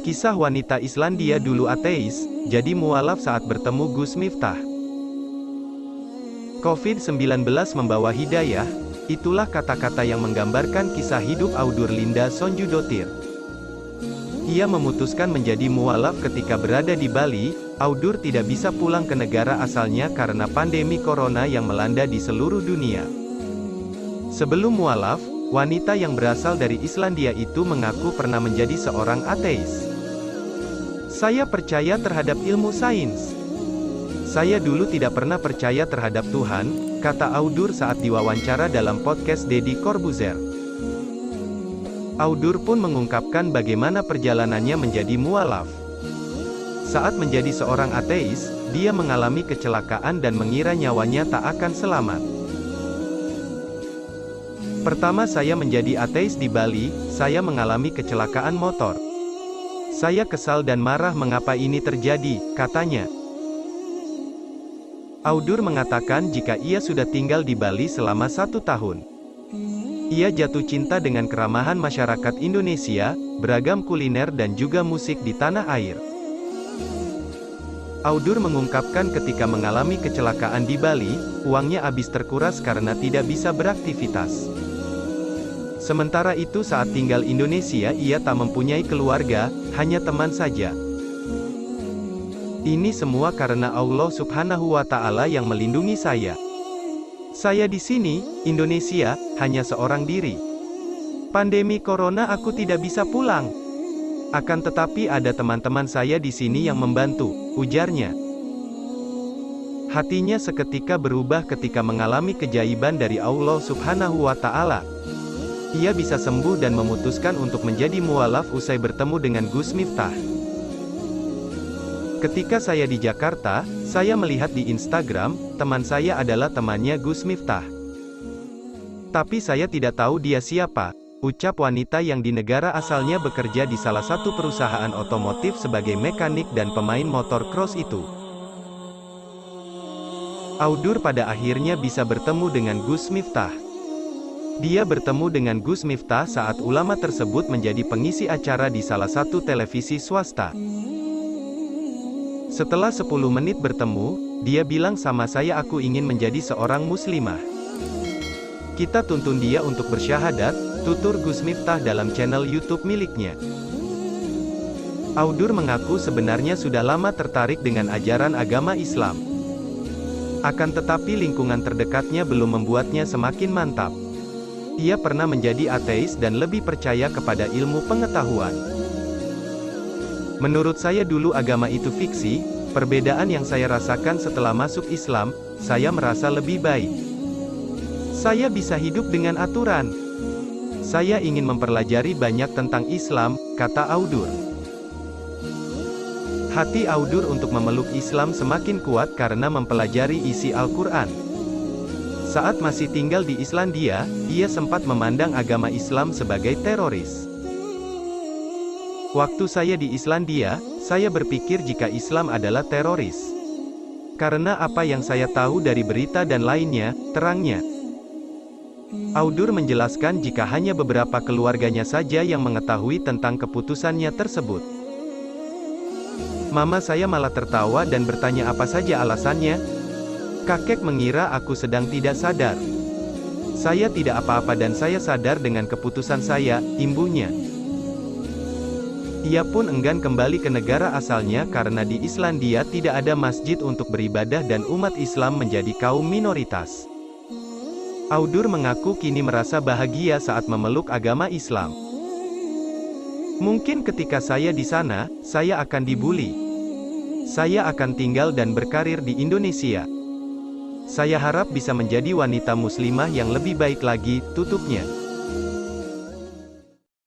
Kisah wanita Islandia dulu ateis, jadi mualaf saat bertemu Gus Miftah. COVID-19 membawa hidayah, itulah kata-kata yang menggambarkan kisah hidup Audur Linda Sonjudottir. Ia memutuskan menjadi mualaf ketika berada di Bali. Audur tidak bisa pulang ke negara asalnya karena pandemi corona yang melanda di seluruh dunia. Sebelum mualaf, wanita yang berasal dari Islandia itu mengaku pernah menjadi seorang ateis. Saya percaya terhadap ilmu sains. Saya dulu tidak pernah percaya terhadap Tuhan, kata Audur saat diwawancara dalam podcast Deddy Corbuzier. Audur pun mengungkapkan bagaimana perjalanannya menjadi mualaf. Saat menjadi seorang ateis, dia mengalami kecelakaan dan mengira nyawanya tak akan selamat. Pertama saya menjadi ateis di Bali, saya mengalami kecelakaan motor. Saya kesal dan marah mengapa ini terjadi, katanya. Audur mengatakan jika ia sudah tinggal di Bali selama 1 tahun. Ia jatuh cinta dengan keramahan masyarakat Indonesia, beragam kuliner dan juga musik di tanah air. Audur mengungkapkan ketika mengalami kecelakaan di Bali, uangnya habis terkuras karena tidak bisa beraktivitas. Sementara itu saat tinggal Indonesia ia tak mempunyai keluarga, hanya teman saja. Ini semua karena Allah Subhanahu wa Ta'ala yang melindungi saya. Saya di sini, Indonesia, hanya seorang diri. Pandemi corona aku tidak bisa pulang. Akan tetapi ada teman-teman saya di sini yang membantu, ujarnya. Hatinya seketika berubah ketika mengalami keajaiban dari Allah Subhanahu wa Ta'ala. Ia bisa sembuh dan memutuskan untuk menjadi mualaf usai bertemu dengan Gus Miftah. Ketika saya di Jakarta, saya melihat di Instagram, teman saya adalah temannya Gus Miftah. Tapi saya tidak tahu dia siapa, ucap wanita yang di negara asalnya bekerja di salah satu perusahaan otomotif sebagai mekanik dan pemain motor cross itu. Audur pada akhirnya bisa bertemu dengan Gus Miftah. Dia bertemu dengan Gus Miftah saat ulama tersebut menjadi pengisi acara di salah satu televisi swasta. Setelah 10 menit bertemu, dia bilang sama saya aku ingin menjadi seorang muslimah. Kita tuntun dia untuk bersyahadat, tutur Gus Miftah dalam channel YouTube miliknya. Audur mengaku sebenarnya sudah lama tertarik dengan ajaran agama Islam. Akan tetapi lingkungan terdekatnya belum membuatnya semakin mantap. Ia pernah menjadi ateis dan lebih percaya kepada ilmu pengetahuan. Menurut saya dulu agama itu fiksi, perbedaan yang saya rasakan setelah masuk Islam, saya merasa lebih baik. Saya bisa hidup dengan aturan. Saya ingin mempelajari banyak tentang Islam, kata Audur. Hati Audur untuk memeluk Islam semakin kuat karena mempelajari isi Al-Quran. Saat masih tinggal di Islandia, ia sempat memandang agama Islam sebagai teroris. Waktu saya di Islandia, saya berpikir jika Islam adalah teroris. Karena apa yang saya tahu dari berita dan lainnya, terangnya. Audur menjelaskan jika hanya beberapa keluarganya saja yang mengetahui tentang keputusannya tersebut. Mama saya malah tertawa dan bertanya apa saja alasannya. Kakek mengira aku sedang tidak sadar. Saya tidak apa-apa dan saya sadar dengan keputusan saya, imbuhnya. Ia pun enggan kembali ke negara asalnya karena di Islandia tidak ada masjid untuk beribadah dan umat Islam menjadi kaum minoritas. Audur mengaku kini merasa bahagia saat memeluk agama Islam. Mungkin ketika saya di sana, saya akan dibully. Saya akan tinggal dan berkarir di Indonesia. Saya harap bisa menjadi wanita muslimah yang lebih baik lagi, tutupnya.